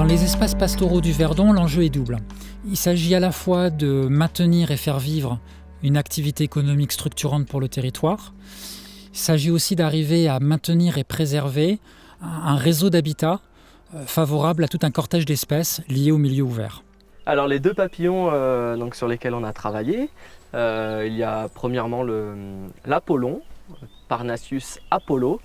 Dans les espaces pastoraux du Verdon, l'enjeu est double. Il s'agit à la fois de maintenir et faire vivre une activité économique structurante pour le territoire. Il s'agit aussi d'arriver à maintenir et préserver un réseau d'habitats favorable à tout un cortège d'espèces liées au milieu ouvert. Alors les deux papillons donc, sur lesquels on a travaillé, il y a premièrement l'Apollon, Parnassus apollo,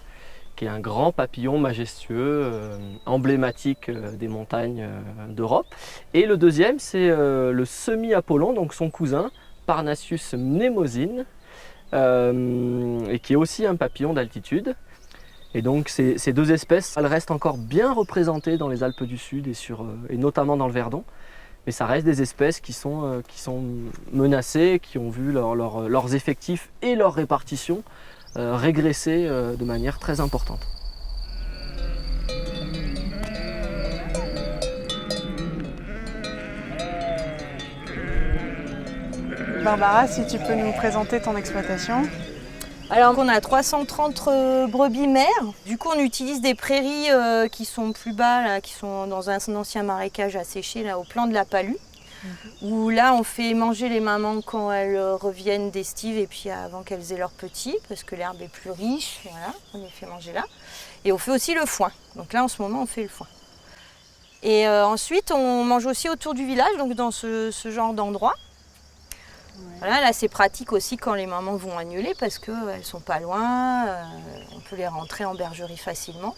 qui est un grand papillon majestueux, emblématique des montagnes d'Europe. Et le deuxième, c'est le semi-Apollon, donc son cousin, Parnassus mnemosine, et qui est aussi un papillon d'altitude. Et donc ces deux espèces, elles restent encore bien représentées dans les Alpes du Sud et notamment dans le Verdon. Mais ça reste des espèces qui sont menacées, qui ont vu leurs effectifs et leur répartition régresser de manière très importante. Barbara, si tu peux nous présenter ton exploitation. Alors on a 330 brebis mères. Du coup on utilise des prairies qui sont plus bas, là, qui sont dans un ancien marécage asséché là, au plan de la Palue. Où là on fait manger les mamans quand elles reviennent d'estive et puis avant qu'elles aient leurs petits, parce que l'herbe est plus riche, voilà, on les fait manger là. Et on fait aussi le foin. Donc là en ce moment on fait le foin. Et ensuite on mange aussi autour du village, donc dans ce genre d'endroit. Voilà, là c'est pratique aussi quand les mamans vont annuler parce qu'elles ne sont pas loin, on peut les rentrer en bergerie facilement.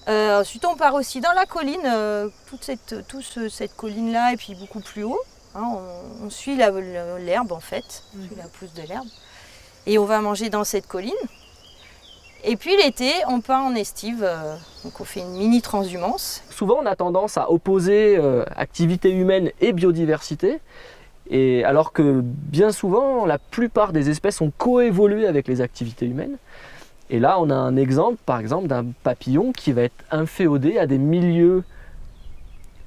Ensuite on part aussi dans la colline, toute cette colline-là et puis beaucoup plus haut. Hein, on suit l'herbe en fait, on suit la pousse de l'herbe. Et on va manger dans cette colline. Et puis l'été on part en estive, donc on fait une mini transhumance. Souvent on a tendance à opposer activité humaine et biodiversité. Et alors que bien souvent, la plupart des espèces ont coévolué avec les activités humaines. Et là, on a un exemple, par exemple, d'un papillon qui va être inféodé à des milieux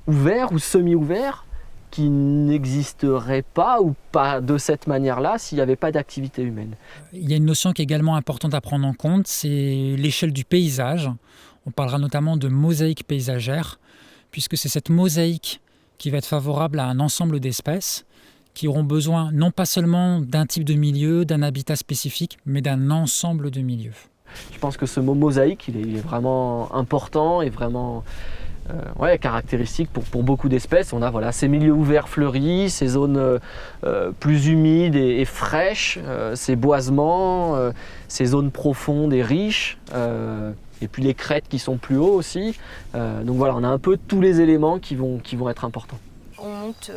ouverts ou semi-ouverts qui n'existeraient pas ou pas de cette manière-là s'il n'y avait pas d'activité humaine. Il y a une notion qui est également importante à prendre en compte, c'est l'échelle du paysage. On parlera notamment de mosaïque paysagère, puisque c'est cette mosaïque qui va être favorable à un ensemble d'espèces qui auront besoin non pas seulement d'un type de milieu, d'un habitat spécifique, mais d'un ensemble de milieux. Je pense que ce mot mosaïque, il est vraiment important et vraiment caractéristique pour beaucoup d'espèces. On a ces milieux ouverts fleuris, ces zones plus humides et fraîches, ces boisements, ces zones profondes et riches, et puis les crêtes qui sont plus hauts aussi. Donc voilà, on a un peu tous les éléments qui vont être importants. On monte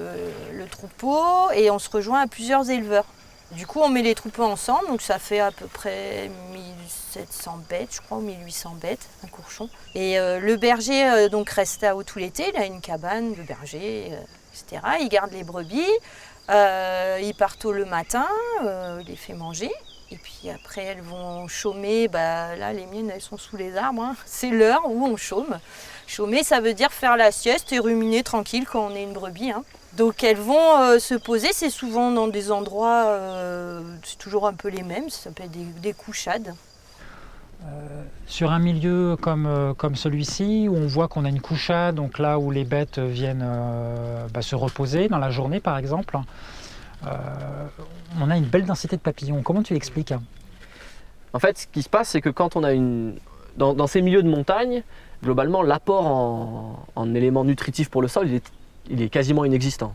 le troupeau et on se rejoint à plusieurs éleveurs. Du coup, on met les troupeaux ensemble, donc ça fait à peu près 1700 bêtes, je crois, ou 1800 bêtes, un courchon. Et le berger donc reste là-haut tout l'été, il a une cabane, le berger, etc. Il garde les brebis, il part tôt le matin, il les fait manger. Et puis après, elles vont chômer. Là, les miennes, elles sont sous les arbres. Hein. C'est l'heure où on chôme. Chômer, ça veut dire faire la sieste et ruminer tranquille quand on est une brebis. Hein. Donc elles vont se poser. C'est souvent dans des endroits, c'est toujours un peu les mêmes. Ça s'appelle des couchades. Sur un milieu comme celui-ci, où on voit qu'on a une couchade, donc là où les bêtes viennent se reposer dans la journée, par exemple, on a une belle densité de papillons. Comment tu l'expliques ? En fait, ce qui se passe, c'est que quand on a dans ces milieux de montagne, globalement, l'apport en éléments nutritifs pour le sol, il est quasiment inexistant.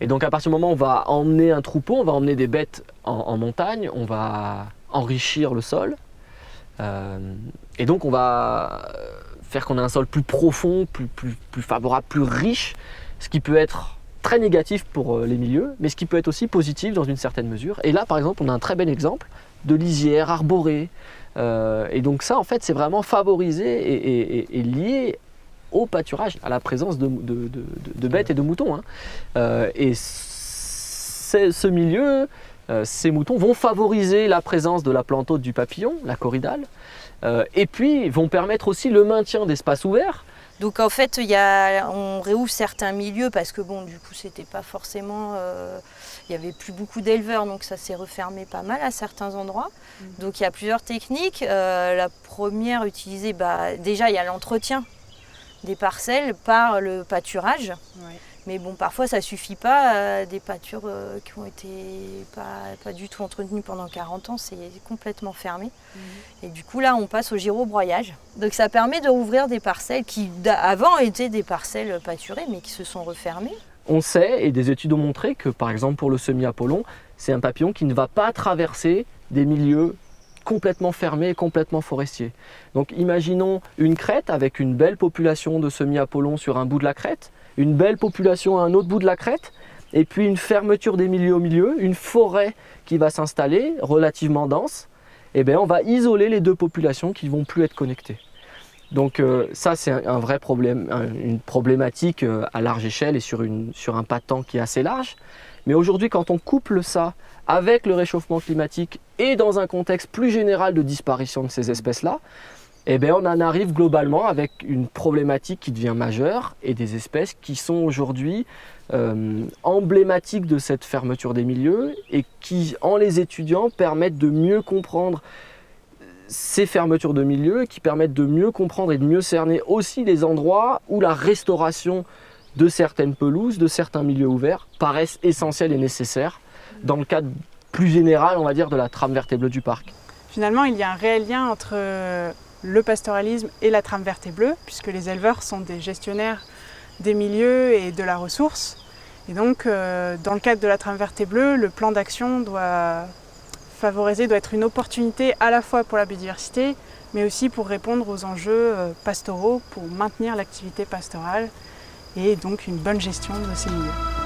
Et donc, à partir du moment où on va emmener un troupeau, on va emmener des bêtes en montagne, on va enrichir le sol. Et donc, on va faire qu'on ait un sol plus profond, plus favorable, plus riche, ce qui peut être très négatif pour les milieux, mais ce qui peut être aussi positif dans une certaine mesure. Et là, par exemple, on a un très bel exemple de lisière arborée. Et donc ça, en fait, c'est vraiment favorisé et lié au pâturage, à la présence de bêtes et de moutons. Hein. Et ce milieu, ces moutons vont favoriser la présence de la plante hôte du papillon, la corydale, et puis vont permettre aussi le maintien d'espaces ouverts. Donc en fait, on réouvre certains milieux parce que du coup, c'était pas forcément, il y avait plus beaucoup d'éleveurs, donc ça s'est refermé pas mal à certains endroits. Donc il y a plusieurs techniques. La première utilisée, déjà il y a l'entretien. des parcelles par le pâturage. Ouais. Mais bon, parfois ça suffit pas. Des pâtures qui ont été pas du tout entretenues pendant 40 ans, c'est complètement fermé. Et du coup là, on passe au gyrobroyage. Donc ça permet de rouvrir des parcelles qui avant étaient des parcelles pâturées, mais qui se sont refermées. On sait, et des études ont montré que par exemple pour le semis-apollon, c'est un papillon qui ne va pas traverser des milieux complètement fermés et complètement forestiers. Donc imaginons une crête avec une belle population de semis-apollon sur un bout de la crête, une belle population à un autre bout de la crête, et puis une fermeture des milieux au milieu, une forêt qui va s'installer relativement dense, et bien on va isoler les deux populations qui ne vont plus être connectées. Donc ça c'est un vrai problème, une problématique à large échelle et sur un pas de temps qui est assez large. Mais aujourd'hui, quand on couple ça avec le réchauffement climatique et dans un contexte plus général de disparition de ces espèces-là, eh bien, on en arrive globalement avec une problématique qui devient majeure et des espèces qui sont aujourd'hui emblématiques de cette fermeture des milieux et qui, en les étudiant, permettent de mieux comprendre ces fermetures de milieux et qui permettent de mieux comprendre et de mieux cerner aussi les endroits où la restauration de certaines pelouses, de certains milieux ouverts, paraissent essentiels et nécessaires dans le cadre plus général, on va dire, de la trame verte et bleue du parc. Finalement, il y a un réel lien entre le pastoralisme et la trame verte et bleue, puisque les éleveurs sont des gestionnaires des milieux et de la ressource. Et donc, dans le cadre de la trame verte et bleue, le plan d'action doit être une opportunité à la fois pour la biodiversité, mais aussi pour répondre aux enjeux pastoraux, pour maintenir l'activité pastorale et donc une bonne gestion de ces milieux.